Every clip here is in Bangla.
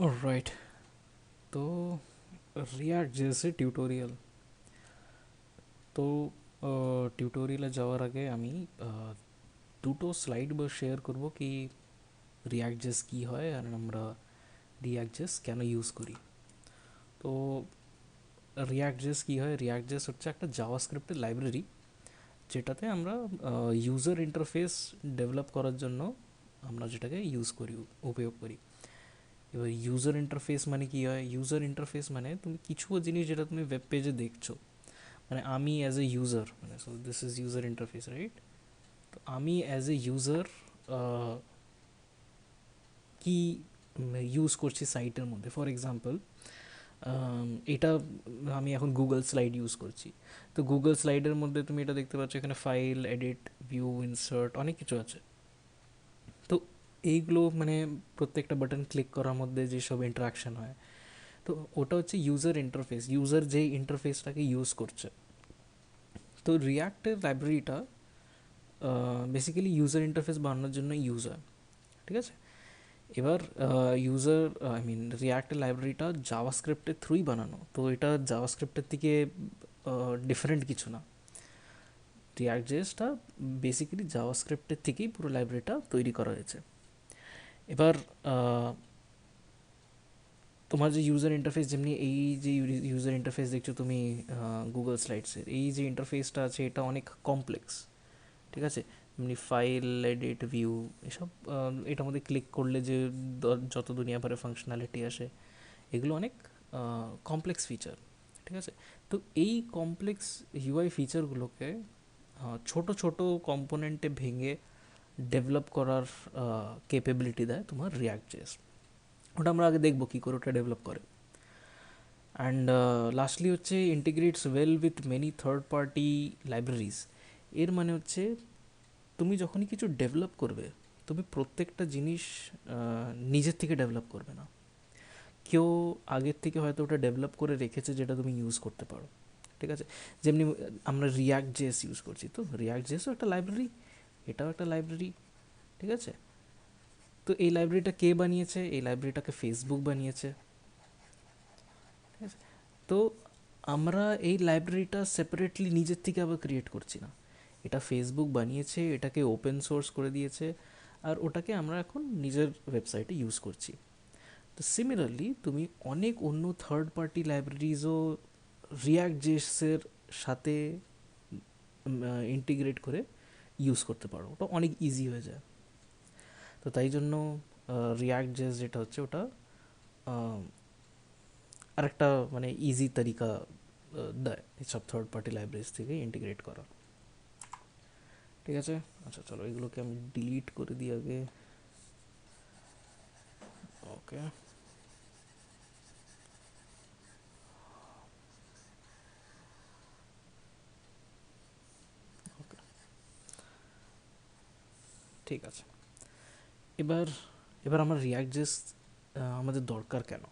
অলরাইট, তো রিয়াক্ট জেএসএ টিউটোরিয়াল। তো টিউটোরিয়ালে যাওয়ার আগে আমি দুটো স্লাইড বা শেয়ার করব কি রিয়াক্ট জেস কী হয় আর আমরা রিয়াক্ট জেস কেন ইউজ করি। তো রিয়াক্ট জেস কী হয়, রিয়াক্ট জেস হচ্ছে একটা জাভাস্ক্রিপ্টের লাইব্রেরি যেটাতে আমরা ইউজার ইন্টারফেস ডেভেলপ করার জন্য আমরা যেটাকে ইউজ করি, উপয়োগ করি। এবার ইউজার ইন্টারফেস মানে কী হয়, ইউজার ইন্টারফেস মানে তুমি কিছু জিনিস যেটা তুমি ওয়েব পেজে দেখছো, মানে আমি অ্যাজ এ ইউজার, মানে so this is user interface, right? তো আমি অ্যাজ এ ইউজার কি ইউজ করছি সাইটের মধ্যে। ফর এক্সাম্পল, এটা আমি এখন গুগল স্লাইড ইউজ করছি। তো গুগল স্লাইডের মধ্যে তুমি এটা দেখতে পাচ্ছ, এখানে ফাইল, এডিট, ভিউ, ইনসার্ট, অনেক কিছু আছে। তো এইগুলো মানে প্রত্যেকটা বাটন ক্লিক করার মধ্যে যেসব ইন্টারাকশান হয়, তো ওটা হচ্ছে ইউজার ইন্টারফেস, ইউজার যেই ইন্টারফেসটাকে ইউজ করছে। তো রিয়াক্টের লাইব্রেরিটা বেসিক্যালি ইউজার ইন্টারফেস বানানোর জন্য ইউজ হয়, ঠিক আছে? এবার ইউজার আই মিন রিয়াক্টের লাইব্রেরিটা জাভাস্ক্রিপ্টের থ্রুই বানানো, তো এটা জাভাস্ক্রিপ্টের থেকে ডিফারেন্ট কিছু না। রিয়াক্ট জেএসটা বেসিক্যালি জাভাস্ক্রিপ্টের থেকেই পুরো লাইব্রেরিটা তৈরি করা হয়েছে। এবার তোমার যে ইউজার ইন্টারফেস, যেমনি এই যে ইউজার ইন্টারফেস দেখছো তুমি গুগল স্লাইডসের, এই যে ইন্টারফেসটা আছে এটা অনেক কমপ্লেক্স, ঠিক আছে? এমনি ফাইল, এডিট, ভিউ, এসব এটার মধ্যে ক্লিক করলে যে যত দুনিয়া ভরে ফাংশনালিটি আসে, এগুলো অনেক কমপ্লেক্স ফিচার, ঠিক আছে? তো এই কমপ্লেক্স ইউআই ফিচারগুলোকে ছোট ছোট কম্পোনেন্টে ভেঙে ডেভেলপ করার কেপেবিলিটি দেয় তোমার রিয়াক্ট জেএস। ওটা আমরা আগে দেখবো কী করে ওটা ডেভেলপ করে। অ্যান্ড লাস্টলি হচ্ছে ইন্টিগ্রেটস well with many third party libraries. এর মানে হচ্ছে তুমি যখনই কিছু ডেভেলপ করবে, তুমি প্রত্যেকটা জিনিস নিজের থেকে ডেভেলপ করবে না, কেউ আগের থেকে হয়তো ওটা ডেভেলপ করে রেখেছে যেটা তুমি ইউজ করতে পারো, ঠিক আছে? যেমনি আমরা রিয়াক্ট জেএস ইউজ করছি, তো রিয়াক্ট জেএসও একটা লাইব্রেরি, এটাও একটা লাইব্রেরি, ঠিক আছে? তো এই লাইব্রেরিটা কে বানিয়েছে? এই লাইব্রেরিটাকে ফেসবুক বানিয়েছে, ঠিক আছে? তো আমরা এই লাইব্রেরিটা সেপারেটলি নিজের থেকে আবার ক্রিয়েট করছি না, এটা ফেসবুক বানিয়েছে, এটাকে ওপেন সোর্স করে দিয়েছে, আর ওটাকে আমরা এখন নিজের ওয়েবসাইটে ইউজ করছি। তো সিমিলারলি তুমি অনেক অন্য থার্ড পার্টি লাইব্রেরিজও রিয়াক্ট জেএসের সাথে ইন্টিগ্রেট করে ইউজ করতে পারো, ওটা অনেক ইজি হয়ে যায়। তো তাই জন্য রিয়াক্ট জেএস যেটা হচ্ছে ওটা আরেকটা মানে ইজি তরিকা দেয় এইসব থার্ড পার্টি লাইব্রেরিজ থেকে ইন্টিগ্রেট করা, ঠিক আছে? আচ্ছা চলো এগুলোকে আমি ডিলিট করে দিই আগে। ওকে, ওকে, ঠিক আছে। এবার এবার আমার রিয়াক্ট জেস আমাদের দরকার কেন?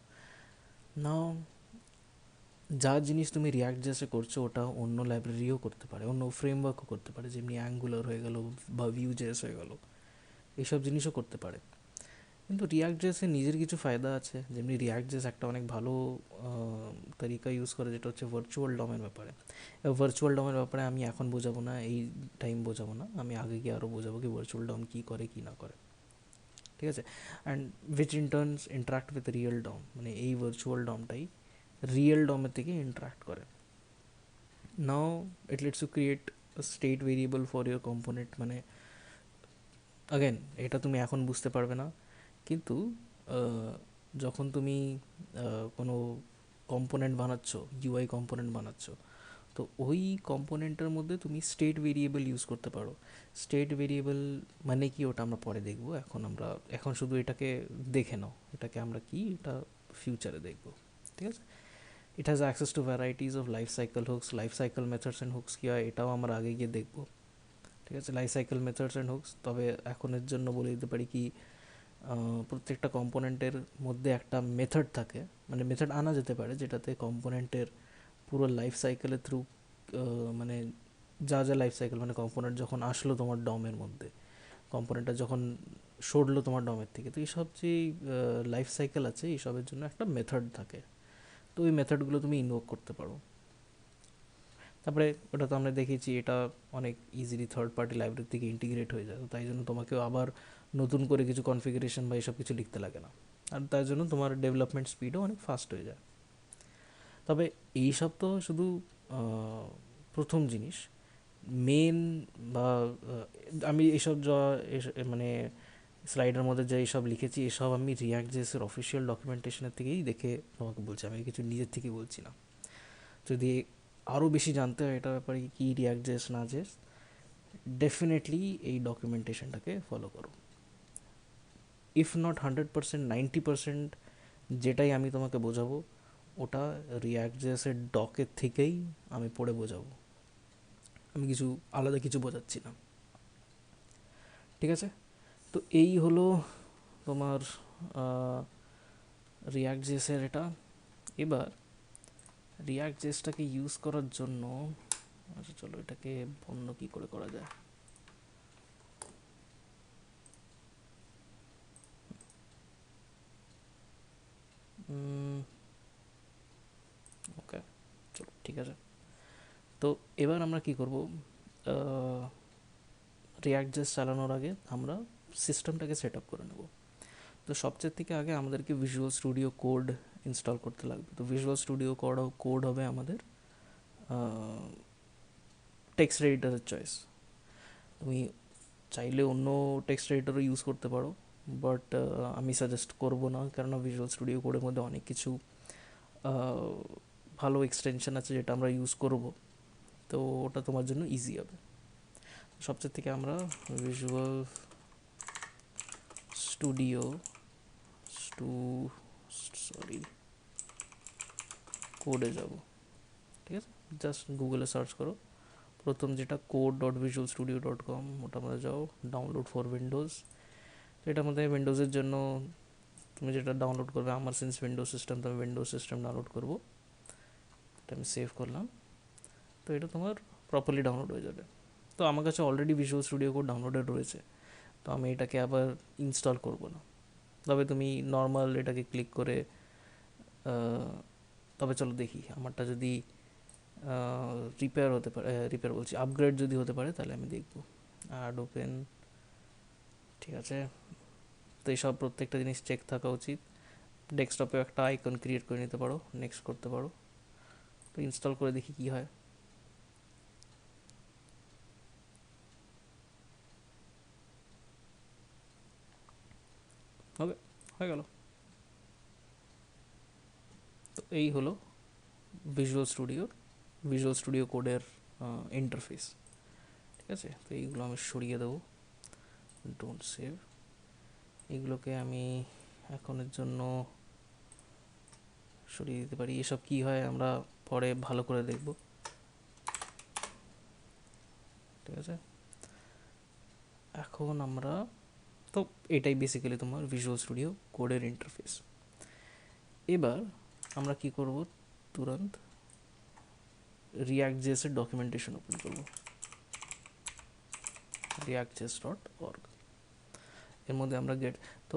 নাও, যা জিনিস তুমি রিয়াক্ট জেসে করছো ওটা অন্য লাইব্রেরিও করতে পারে, অন্য ফ্রেমওয়ার্কও করতে পারে, যেমনি অ্যাঙ্গুলার হয়ে গেল বা ভিউ জেস হয়ে গেল, এইসব জিনিসও করতে পারে। কিন্তু রিয়াক্ট জেসের নিজের কিছু ফায়দা আছে, যেমনি রিয়াক্ট জেস একটা অনেক ভালো তরিকা ইউজ করে, যেটা হচ্ছে ভার্চুয়াল ডমের ব্যাপারে। এবার ভার্চুয়াল ডমের ব্যাপারে আমি এখন বোঝাবো না, এই টাইম বোঝাবো না, আমি আগে গিয়ে আরও বোঝাবো কি ভার্চুয়াল ডম কী করে কী না করে, ঠিক আছে? And which in turns interact with real DOM, মানে এই ভার্চুয়াল ডমটাই রিয়েল ডমের থেকে ইন্টারাক্ট করে। Now it lets you create state variable for your component, মানে অ্যাগেন এটা তুমি এখন বুঝতে পারবে না, কিন্তু যখন তুমি কোনো কম্পোনেন্ট বানাচ্ছ, ইউআই কম্পোনেন্ট বানাচ্ছ, তো ওই কম্পোনেন্টের মধ্যে তুমি স্টেট ভেরিয়েবল ইউজ করতে পারো। স্টেট ভেরিয়েবল মানে কি ওটা আমরা পরে দেখবো, এখন শুধু এটাকে দেখে নাও, এটাকে আমরা কি এটা ফিউচারে দেখবো, ঠিক আছে? It has access to varieties of life cycle hooks, life cycle methods and hooks কী হয় এটাও আমরা আগে গিয়ে দেখবো, ঠিক আছে? Life cycle methods and hooks, তবে এখনের জন্য বলে দিতে পারি কি প্রত্যেকটা কম্পোনেন্টের মধ্যে একটা মেথড থাকে, মানে মেথড আনা যেতে পারে যেটাতে কম্পোনেন্টের পুরো লাইফ সাইকেলের থ্রু, মানে যা যা লাইফ সাইকেল, মানে কম্পোনেন্ট যখন আসলো তোমার ডমের মধ্যে, কম্পোনেন্টটা যখন সরলো তোমার ডমের থেকে। তো এইসব যে লাইফ সাইকেল আছে এইসবের জন্য একটা মেথড থাকে, তো ওই মেথডগুলো তুমি ইনভোক করতে পারো। তারপরে ওটা তো আমরা দেখেছি এটা অনেক ইজিলি থার্ড পার্টি লাইব্রেরি থেকে ইন্টিগ্রেট হয়ে যায়, তো তাই জন্য তোমাকেও আবার নতুন করে কিছু কনফিগারেশন বা এসব কিছু লিখতে লাগে না, আর তার জন্য তোমার ডেভেলপমেন্ট স্পিডও অনেক ফাস্ট হয়ে যায়। তবে এইসব তো শুধু প্রথম জিনিস, মেন বা আমি এইসব মানে স্লাইডের মধ্যে যে এইসব লিখেছি এসব আমি রিয়াক্ট জেএসের অফিসিয়াল ডকুমেন্টেশনের থেকেই দেখে তোমাকে বলছি, আমি কিছু নিজের থেকে বলছি না। যদি আরও বেশি জানতে হয় এটার ব্যাপারে কী রিয়াক্ট জেএস না জেএস, ডেফিনেটলি এই ডকুমেন্টেশনটাকে ফলো করো। ইফ নট 100%, 90% যেটাই আমি তোমাকে বোঝাবো ওটা রিয়াক্ট জেএসের ডকের থেকেই আমি পড়ে বোঝাবো, আমি কিছু আলাদা কিছু বোঝাচ্ছি না। ঠিক আছে, তো এই হলো তোমার রিয়াক্ট জেএসের এটা। এবার রিয়াক্ট জেএসটাকে ইউজ করার জন্য, আচ্ছা চলো এটাকে বন্ধ কী করে করা যায়। ওকে, চলো ঠিক আছে। তো এবার আমরা কি করব, রিয়াক্ট জেএস চালানোর আগে আমরা সিস্টেমটাকে সেট আপ করে নেব। তো সবচেয়ে থেকে আগে আমাদেরকে ভিজুয়াল স্টুডিও কোড ইনস্টল করতে লাগবে। তো ভিজুয়াল স্টুডিও কোড হবে আমাদের টেক্সট এডিটরের চয়েস। তুমি চাইলে অন্য টেক্সট এডিটরও ইউজ করতে পারো, বাট আমি সাজেস্ট করব না, কেননা ভিজুয়াল স্টুডিও কোডের মধ্যে অনেক কিছু ভালো এক্সটেনশন আছে যেটা আমরা ইউজ করব, তো ওটা তোমার জন্য ইজি হবে। সবচেয়ে থেকে আমরা ভিজুয়াল স্টুডিও সরি কোডে যাব। ঠিক আছে, জাস্ট গুগলে সার্চ করো, প্রথম যেটা code.visualstudio.com, ওটা মধ্যে যাও, ডাউনলোড ফর উইন্ডোজ। তো এটার মধ্যে উইন্ডোজের জন্য তুমি যেটা ডাউনলোড করবে, আমার সিন্স উইন্ডোজ সিস্টেম তো আমি উইন্ডোজ সিস্টেম ডাউনলোড করবো, এটা আমি সেভ করলাম। তো এটা তোমার প্রপারলি ডাউনলোড হয়ে যাবে। তো আমার কাছে already visual studio code downloaded রয়েছে, তো আমি এটাকে আবার ইনস্টল করব না। তবে তুমি নর্মাল এটাকে ক্লিক করে তবে চলো দেখি আমারটা যদি রিপেয়ার হতে পারে, রিপেয়ার বলছি আপগ্রেড যদি হতে পারে তাহলে আমি দেখব। অ্যাড ওপেন, ঠিক আছে। তো এইসব প্রত্যেকটা জিনিস চেক থাকা উচিত। ডেস্কটপে একটা আইকন ক্রিয়েট করে নিতে পারো, নেক্সট করতে পারো। তো ইনস্টল করে দেখি কি হয়। হবে, হয়ে গেল। তো এই হলো ভিজুয়াল স্টুডিও কোডের ইন্টারফেস। ঠিক আছে, তো এইগুলো আমি সরিয়ে দেবো, ডোন্ট সেভ। এগুলোকে আমি এখনের জন্য সরিয়ে দিতে পারি। এসব কি হয় আমরা পরে ভালো করে দেখব। ঠিক আছে, এখন আমরা তো এটাই বেসিক্যালি তোমার ভিজুয়াল স্টুডিও কোডের ইন্টারফেস। এবার আমরা কি করব, তুরন্ত রিয়াক্ট জেএসের ডকুমেন্টেশন ওপেন করব, reactjs.org। এর মধ্যে আমরা তো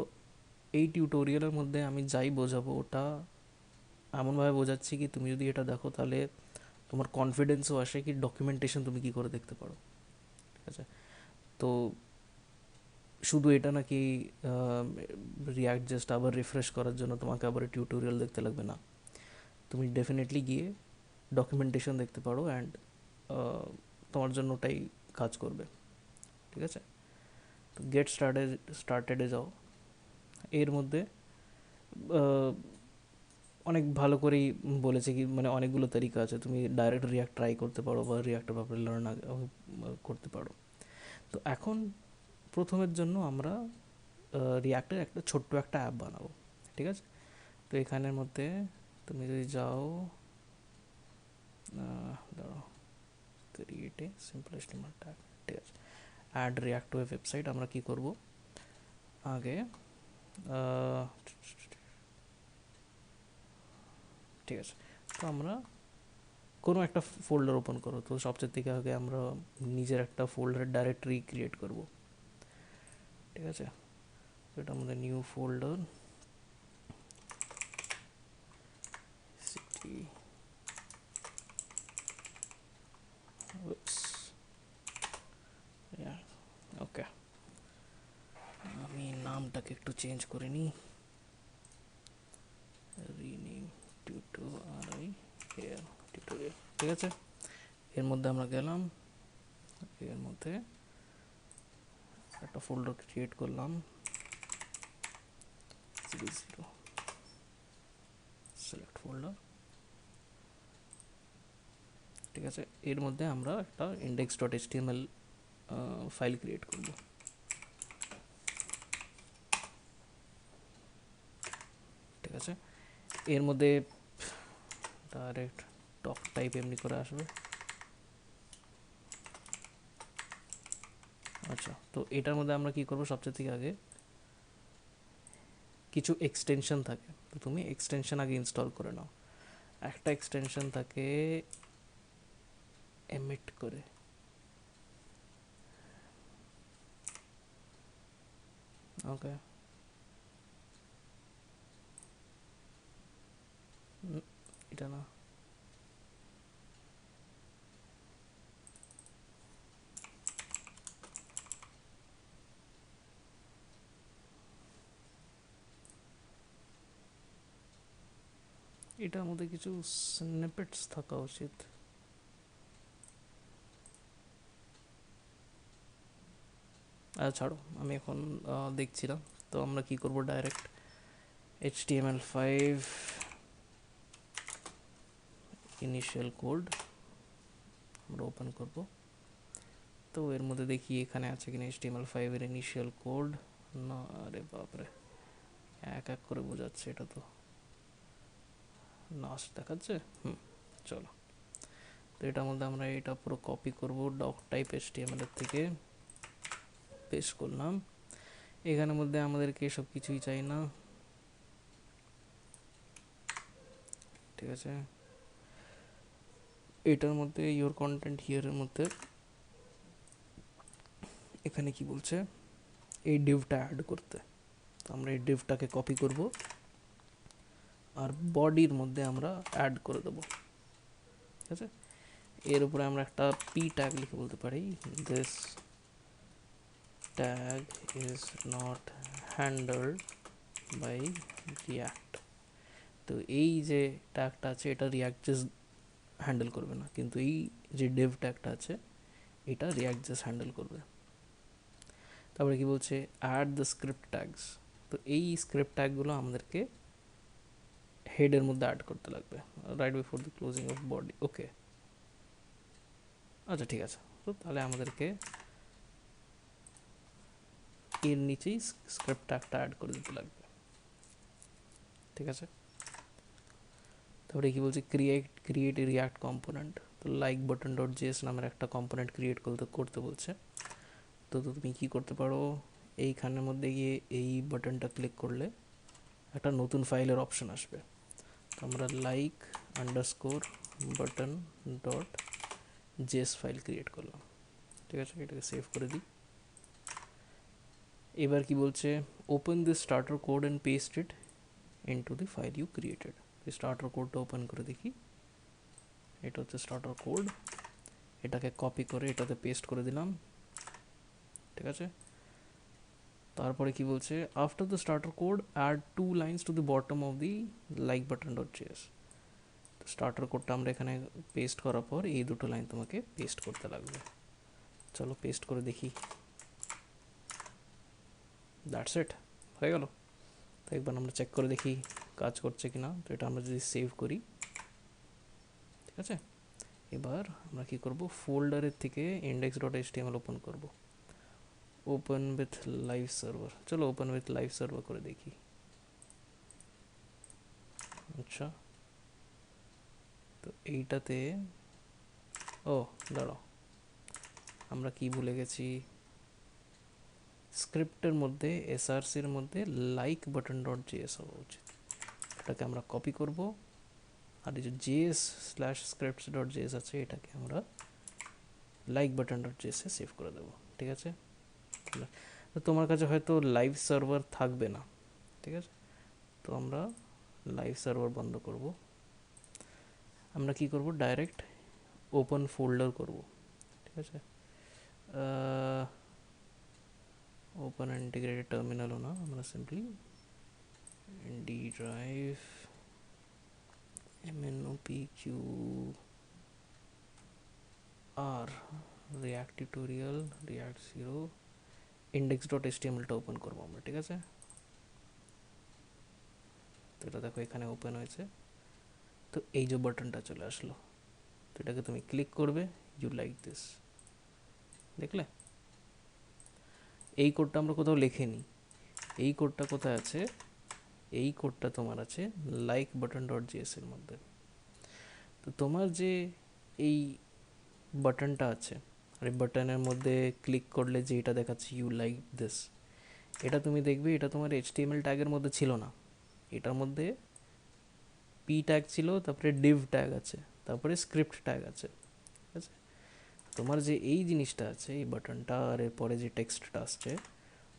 এই টিউটোরিয়ালের মধ্যে আমি যাই বোঝাবো ওটা এমনভাবে বোঝাচ্ছি কি তুমি যদি এটা দেখো তাহলে তোমার কনফিডেন্সও আসে কি ডকুমেন্টেশন তুমি কী করে দেখতে পারো। ঠিক আছে, তো শুধু এটা নাকি রিয়াক্ট জাস্ট আবার রিফ্রেশ করার জন্য তোমাকে আবার টিউটোরিয়াল দেখতে লাগবে না, তুমি ডেফিনেটলি গিয়ে ডকুমেন্টেশন দেখতে পারো, অ্যান্ড তোমার জন্য ওটাই কাজ করবে। ঠিক আছে, তো স্টার্টেডে যাও। এর মধ্যে অনেক ভালো করেই বলেছে কি, মানে অনেকগুলো তারিকা আছে, তুমি ডাইরেক্ট রিয়াক্ট ট্রাই করতে পারো বা রিয়াক্টের ব্যাপারে লার্ন করতে পারো। তো এখন প্রথমের জন্য আমরা রিয়াক্টের একটা ছোট্ট একটা অ্যাপ বানাবো। ঠিক আছে, তো এখানের মধ্যে তুমি যদি যাও, দাঁড়াও, create a simple HTML tag. ঠিক আছে, add React to a website. আমরা কি করব, আগে ঠিক আছে, তো আমরা কোনো একটা ফোল্ডার ওপেন করো। তো সবচেয়ে থেকে আগে আমরা নিজের একটা ফোল্ডার ডাইরেক্টরি ক্রিয়েট করব। ঠিক আছে, এটার মধ্যে নিউ ফোল্ডার সিটি ওকে, আমি নামটাকে একটু চেঞ্জ করে নিই, রিনেম টিউটোরিয়াল হেয়ার টিউটোরিয়াল। ঠিক আছে, এর মধ্যে আমরা গেলাম, এর মধ্যে একটা ফোল্ডার ক্রিয়েট করলাম 00 সিলেক্ট ফোল্ডার। ঠিক আছে, এর মধ্যে আমরা একটা index.html ফাইল ক্রিয়েট করব। ঠিক আছে, এর মধ্যে ডাইরেক্ট টক টাইপ এমনি করে আসবে। আচ্ছা, তো এটার মধ্যে আমরা কি করব, সবচেয়ে থেকে আগে কিছু এক্সটেনশন থাকে, তো তুমি এক্সটেনশন আগে ইনস্টল করে নাও। একটা এক্সটেনশন থাকে এমিট করে, ওকে, এটা না, এটার মধ্যে কিছু স্নিপেটস থাকা উচিত। ছাড়ো, আমি এখন দেখছিলাম। তো আমরা কি করব, ডাইরেক্ট HTML5 ইনিশিয়াল কোড আমরা ওপেন করব। তো এর মধ্যে দেখি এখানে আছে কিনা HTML5 এর ইনিশিয়াল কোড। না, আরে বাপরে, এক এক করে বোঝাচ্ছে, এটা তো নাচ দেখাচ্ছে। চলো, তো এটার মধ্যে আমরা এটা পুরো কপি করব ডক টাইপ HTML এর থেকে, পেস্ট করলাম। এখানের মধ্যে আমাদেরকে সব কিছুই চাই না। ঠিক আছে, এটার মধ্যে ইওর কন্টেন্ট হিয়ারের মধ্যে এখানে কি বলছে, এই ডিভটা অ্যাড করতে। তো আমরা এই ডিভটাকে কপি করব আর বডির মধ্যে আমরা অ্যাড করে দেবো। ঠিক আছে, এর উপরে আমরা একটা পি ট্যাগ লিখে বলতে পারি, this tag is not handled by React. তো এই যে ট্যাগটা আছে এটা ReactJS হ্যান্ডেল করবে না, কিন্তু এই যে ডিভ ট্যাগটা আছে এটা ReactJS হ্যান্ডেল করবে। তারপরে কি বলছে, অ্যাড দ্য স্ক্রিপ্ট ট্যাগস। তো এই স্ক্রিপ্ট ট্যাগগুলো আমাদেরকে হেডের মধ্যে অ্যাড করতে লাগবে, right before the closing of body. Okay, আচ্ছা ঠিক আছে, তো তাহলে আমাদেরকে এর নিচেই স্ক্রিপ্ট ট্যাগটা অ্যাড করে দিতে লাগবে। ঠিক আছে, তারপরে কি বলছে, ক্রিয়েট এ রিয়াক্ট কম্পোনেন্ট। তো লাইক বাটন ডট জেএস নামের একটা কম্পোনেন্ট ক্রিয়েট করতে বলছে। তো তুমি কি করতে পারো, এইখানের মধ্যে গিয়ে এই বাটনটা ক্লিক করলে একটা নতুন ফাইলের অপশন আসবে। তো আমরা like underscore button dot JS file create করলাম। ঠিক আছে, এটাকে সেভ করে দিই। এবার কি বলছে, open this starter code and paste it into the file you created. Starter কোডটা ওপেন করে দেখি, এটা হচ্ছে স্টার্টার কোড। এটাকে কপি করে এটাতে পেস্ট করে দিলাম। ঠিক আছে, তারপরে কি বলছে, after the starter code add 2 lines to the bottom of the like button dot JS. Starter কোডটা আমরা এখানে পেস্ট করার পর এই দুটো লাইন তোমাকে পেস্ট করতে লাগবে। চলো পেস্ট করে দেখি, দ্যাটস ইট, হয়ে গেল। তো একবার আমরা চেক করে দেখি কাজ করছে কি না। তো এটা আমরা যদি সেভ করি, ঠিক আছে, এবার আমরা কি করব, ফোল্ডারের থেকে index.html ওপেন করব, ওপেন উইথ লাইভ সার্ভার। চলো ওপেন উইথ লাইভ সার্ভার করে দেখি। আচ্ছা, তো এইটাতে, ও দাঁড়াও, আমরা কি ভুলে গেছি, স্ক্রিপ্টের মধ্যে এসআরসির মধ্যে লাইক বাটন ডট জেএস হওয়া উচিত। এটাকে আমরা কপি করব, আর এই যে js/scripts.js আছে এটাকে আমরা লাইক বাটন ডট জেএস এ সেভ করে দেবো। ঠিক আছে, তো তোমার কাছে হয়তো লাইভ সার্ভার থাকবে না, ঠিক আছে? তো আমরা লাইভ সার্ভার বন্ধ করব। আমরা কি করব, ডাইরেক্ট ওপেন ফোল্ডার করব, ঠিক আছে? ওপেন ইন্টিগ্রেটেড টার্মিনালও না, আমরা simply D drive MNOPQR React tutorial React 0 index.html-টা ওপেন করবো আমরা, ঠিক আছে? তো এটা দেখো এখানে ওপেন হয়েছে। তো এই যে বাটনটা চলে আসলো, তো এটাকে তুমি ক্লিক করবে, ইউ লাইক দিস, দেখলে? এই কোডটা আমরা কোথাও লিখিনি। এই কোডটা কোথায় আছে? এই কোডটা তোমার আছে লাইক বাটন ডট জিএস এর মধ্যে। তো তোমার যে এই বাটনটা আছে, আর এই বাটনের মধ্যে ক্লিক করলে যে এটা দেখাচ্ছে ইউ লাইক দিস, এটা তুমি দেখবে এটা তোমার HTML ট্যাগের মধ্যে ছিল না। এটার মধ্যে পি ট্যাগ ছিল, তারপরে ডিভ ট্যাগ আছে, তারপরে স্ক্রিপ্ট ট্যাগ আছে, ঠিক আছে? তোমার যে এই জিনিসটা আছে, এই বাটনটা আর এরপরে যে টেক্সটটা আসছে,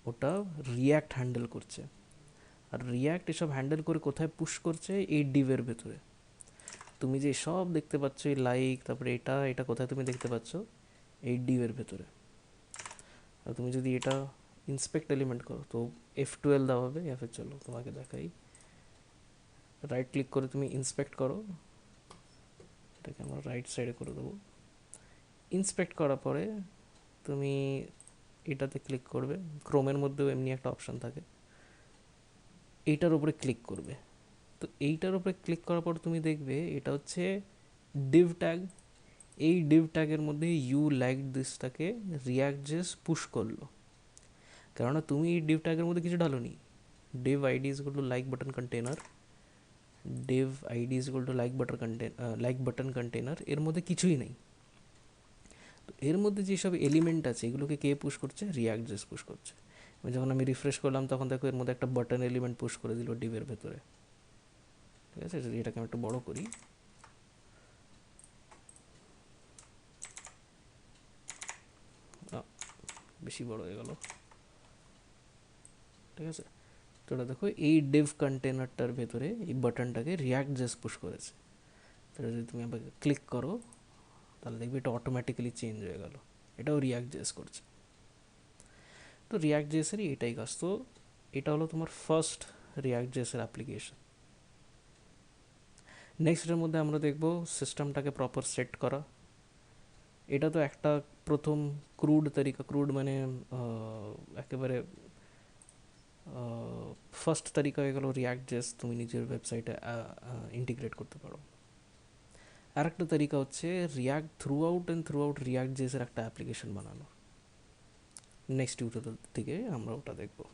ওটা রিয়াক্ট হ্যান্ডেল করছে। আর রিয়াক্ট এসব হ্যান্ডেল করে কোথায় পুশ করছে? এই ডিভের ভেতরে। তুমি যে সব দেখতে পাচ্ছ, এই লাইক, তারপরে এটা এটা কোথায় তুমি দেখতে পাচ্ছ? এই ডিভের ভেতরে। আর তুমি যদি এটা ইন্সপেক্ট এলিমেন্ট করো, তো F12 দেওয়া হবে। চলো তোমাকে দেখাই, রাইট ক্লিক করে তুমি ইন্সপেক্ট করো, এটাকে আমরা রাইট সাইডে করে দেবো। ইন্সপেক্ট করার পরে তুমি এটাতে ক্লিক করবে, ক্রোমের মধ্যেও এমনি একটা অপশান থাকে, এইটার উপরে ক্লিক করবে। তো এইটার উপরে ক্লিক করার পর তুমি দেখবে এটা হচ্ছে ডিভ ট্যাগ। এই ডিভ ট্যাগের মধ্যে ইউ লাইক দিসটাকে রিয়াক্ট.js পুশ করলো, কেননা তুমি এই ডিভ ট্যাগের মধ্যে কিছু ঢালোনি। Div ID is equal to like button container, div ID is equal to like button container, এর মধ্যে কিছুই নেই। তো এর মধ্যে যেসব এলিমেন্ট আছে এগুলোকে কে পুশ করছে? রিয়াক্ট.js পুশ করছে। যখন আমি রিফ্রেশ করলাম তখন দেখো এর মধ্যে একটা বাটন এলিমেন্ট পুশ করে দিল ডিভের ভেতরে, ঠিক আছে? যদি এটাকে আমি একটু বড় করি, বেশি বড় হয়ে গেল, ঠিক আছে? তো এটা দেখো এই ডিভ কন্টেনারটার ভেতরে এই বাটনটাকে রিয়াক্ট.js পুশ করেছে। তো যদি তুমি আমাকে ক্লিক করো তাহলে দেখবে এটা অটোমেটিক্যালি চেঞ্জ হয়ে গেল, এটাও রিয়াক্ট.js করছে। তো রিয়াক্ট.js-এরই এটাই কাজ। তো এটা হলো তোমার ফার্স্ট রিয়াক্ট.js-এর অ্যাপ্লিকেশন। নেক্সটের মধ্যে আমরা দেখব সিস্টেমটাকে প্রপার সেট করা। এটা তো একটা প্রথম ক্রুড তরিকা, ক্রুড মানে একেবারে ফার্স্ট তরিকা হয়ে গেল রিয়াক্ট.js তুমি নিজের ওয়েবসাইটে ইন্টিগ্রেট করতে পারো। আর একটা তরিকা হচ্ছে রিয়াক্ট থ্রু আউট রিয়াক্ট.js-এর একটা অ্যাপ্লিকেশন বানানো। নেক্সট টিউটোরিয়াল থেকে আমরা ওটা দেখবো।